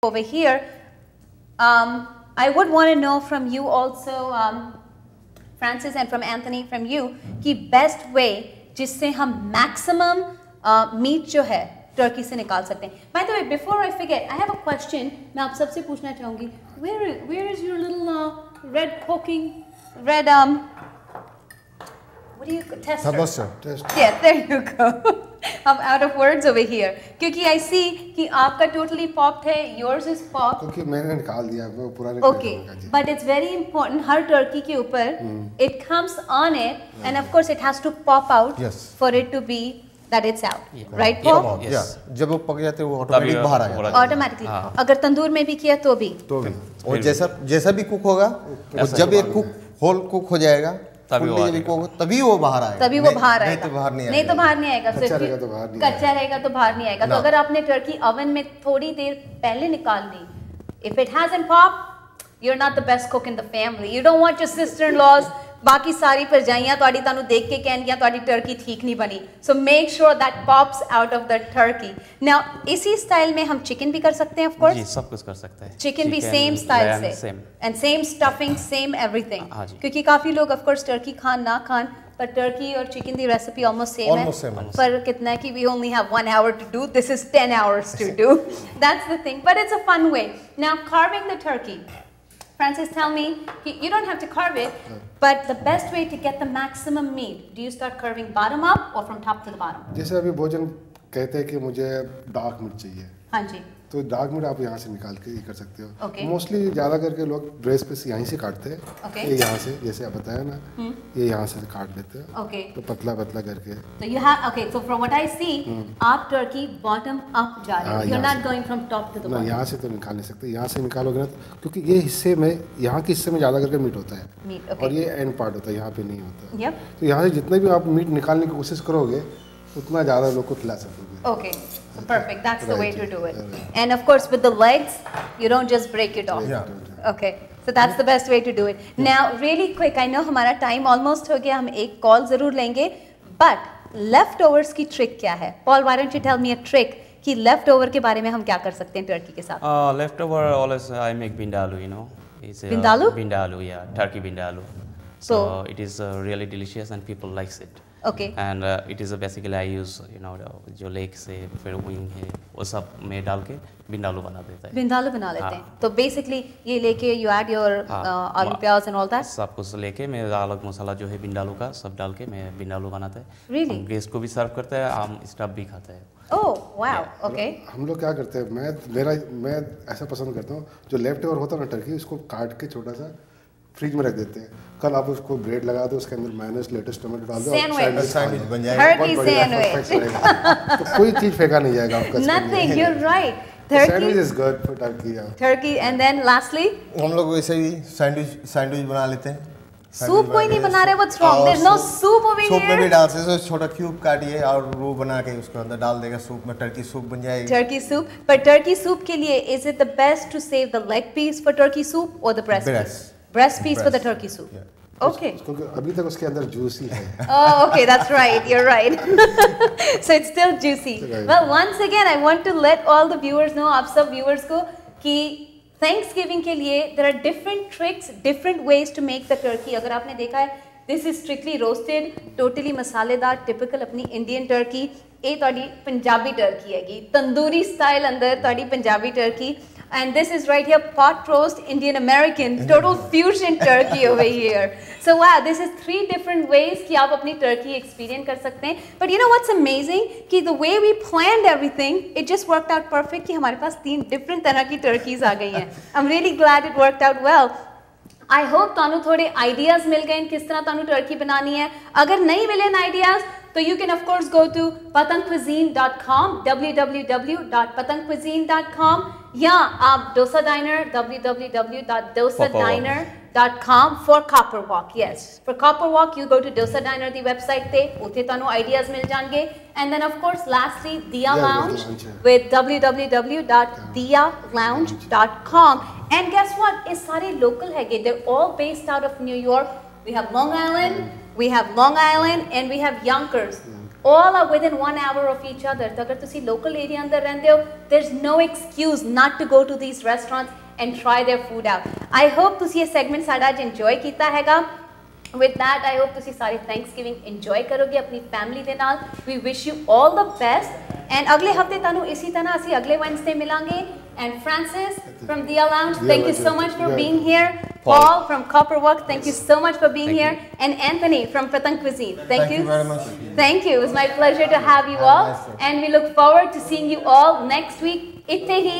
over here. I would want to know from you also, Francis, and from Anthony, from you, कि best way जिससे हम maximum meat जो है Turkey से निकाल सकते हैं. By the way, before I forget, I have a question. मैं आप सबसे पूछना चाहूँगी. Where is your little red poking red what do you tester? Tester. Yeah, there you go. I'm out of words over here. क्योंकि I see कि आपका totally popped है, yours is popped. क्योंकि मैंने निकाल दिया वो पुराने. Okay, but it's very important. Her Turkey के ऊपर it comes on it, and of course it has to pop out for it to be that it's out, right, Paul? Yes. जब वो पक जाते हैं वो ऑटोमेटिक बाहर आ जाता है. Automatically. अगर तंदूर में भी किया तो भी. और जैसा भी कुक होगा, जब ये होल कुक हो जाएगा तभी वो बाहर आएगा. तभी वो बाहर आएगा. नहीं तो बाहर नहीं आएगा. कच्चा रहेगा तो बाहर नहीं आएगा. तो अगर आपने टर्की ओवन में थोड़ी देर पहले निकाल ली, if it hasn't popped, you're not the best cook in the family. You don't want your sister-in-laws बाकी सारी परजाइयां तोड़ी तानू देख के कहनियां तोड़ी टर्की ठीक नहीं बनी. So make sure that pops out of the turkey. Now इसी स्टाइल में हम चिकन भी कर सकते हैं, of course. जी, सब कुछ कर सकते हैं. चिकन भी सेम स्टाइल से and same stuffing, same everything. क्योंकि काफी लोग of course टर्की खान ना खान, पर टर्की और चिकन की रेसिपी almost same है. पर कितना है कि we only have 1 hour to do. This is 10 hours to do. That's the thing. But it's a fun way. Now carving the turkey. Francis, tell me, you don't have to carve it, but the best way to get the maximum meat, do you start carving bottom up or from top to the bottom? जैसे अभी भोजन कहते हैं कि मुझे dark meet चाहिए. हाँ जी. तो डार्क मीट आप यहाँ से निकाल के ये कर सकते हो. Okay. मोस्टली ज़्यादा करके लोग ब्रेस्ट पीस यहीं से काटते हैं. Okay. ये यहाँ से जैसे आप बताया ना, ये यहाँ से काट लेते हैं. Okay. तो पतला पतला करके. So you have okay. So from what I see, आप टर्की bottom up जा रहे हो. You're not going from top to the bottom. यहाँ से तो निकाल नहीं सकते. यहाँ से निकालोगे ना, क्योंकि ये हिस्से में यहाँ के हिस्से में ज़्यादा करके मीट होता है. Meat. Okay. और ये एंड पार्ट होता है, यहाँ पे नहीं होता. Yep. तो यहाँ से जितने भी आप मीट निकालने की कोशिश करोगे, उतना ज़्यादा लोग को खिला सकोगे. Okay. So perfect. That's the way to do it. And of course, with the legs, you don't just break it off. Okay. So that's the best way to do it. Now, really quick, I know हमारा time almost हो गया. हम एक call ज़रूर लेंगे. But leftovers की trick क्या है? Paul, why don't you tell me a trick कि leftover के बारे में हम क्या कर सकते हैं टर्की के साथ? Leftover always I make bindalu, you know. It's Bindalu? Bindalu, yeah, turkey bindalu. So it is really delicious and people likes it. Okay. And it is basically I use, you know, जो leg से फिर wing है वो सब में डाल के बिंदालू बना देता है. बिंदालू बना लेते हैं. तो basically ये लेके you add your आलू प्याज and all that. सब कुछ लेके मैं अलग मसाला जो है बिंदालू का सब डाल के मैं बिंदालू बनाते हैं. Really? गेस्ट को भी सर्व करते हैं, हम स्टफ भी खाते हैं. Oh wow. Okay. हम लोग क्या करते हैं, मैं ऐसा पसंद करता हूँ, जो लेफ्ट ओवर होता है ना टर्की, उसको काट के छोटा सा फ्रिज में रख देते हैं. कल आप उसको ब्रेड लगा दो, उसके अंदर मायोनेज़, लेटेस्ट टमाटो डाल दो, सैंडविच बन जाएगा. Turkey sandwich. तो कोई चीज फेंका नहीं जाएगा आपका. Nothing. You're right. Sandwich is good for turkey. Turkey, and then lastly. हम लोग वैसे ही सैंडविच बना लेते हैं. सूप कोई नहीं बना रहे. What's wrong? There's no soup over here. Soup में भी डाल सकते हो. छोटा क्यूब काटिए और रो बना के उसको अंदर डाल देगा सूप में. टर्की सूप बन जाएगी. Turkey soup. But turkey soup के लिए, is it the best to save the leg piece for turkey soup or the breast piece? Breast piece for the turkey soup. Okay. क्योंकि अभी तक उसके अंदर जूस ही है. Oh, okay, that's right. You're right. So it's still juicy. Well, once again, I want to let all the viewers know, आप सब viewers को, कि Thanksgiving के लिए there are different tricks, different ways to make the turkey. अगर आपने देखा है, this is strictly roasted, totally मसालेदार, typical अपनी Indian turkey. ये तोड़ी पंजाबी turkey हैगी, तंदूरी style अंदर तोड़ी Punjabi turkey. And this is right here, pot roast Indian American, total fusion turkey over here. So wow, this is 3 different ways कि आप अपनी turkey experience कर सकते हैं. But you know what's amazing? कि the way we planned everything, it just worked out perfect कि हमारे पास 3 different तरह की turkeys आ गई हैं. I'm really glad it worked out well. I hope तानू थोड़े ideas मिल गए किस तरह तानू turkey बनानी है. अगर नहीं मिले ideas, तो you can of course go to patangcuisine.com, www.patangcuisine.com, या आप dosa dinar, www.dosadiner.com for Copper Walk. Yes, for Copper Walk you go to Dosa Diner the website te, उथे तानू ideas मिल जाएंगे. And then of course lastly Diya Lounge with www.diyalounge.com. And guess what? ये सारे local हैगे. They're all based out of New York. We have Long Island, and we have Yonkers. all are within 1 hour of each other. तो अगर तुसी local area अंदर रहंदे हो, there's no excuse not to go to these restaurants and try their food out. I hope तुसी ये segment साड़ा आज enjoy कीता हैगा. With that, I hope तुसी सारे Thanksgiving enjoy करोगे अपनी family दे नाल. We wish you all the best. And अगले हफ्ते तानू इसी तरह असी अगले Wednesday मिलांगे. And Francis from Dia Lounge, thank you so much for being here. Paul from Copperwork, thank you so much for being here. And Anthony from Patang Cuisine, thank you very much. Thank you. It was my pleasure to have you all. And we look forward to seeing you all next week. Itte hi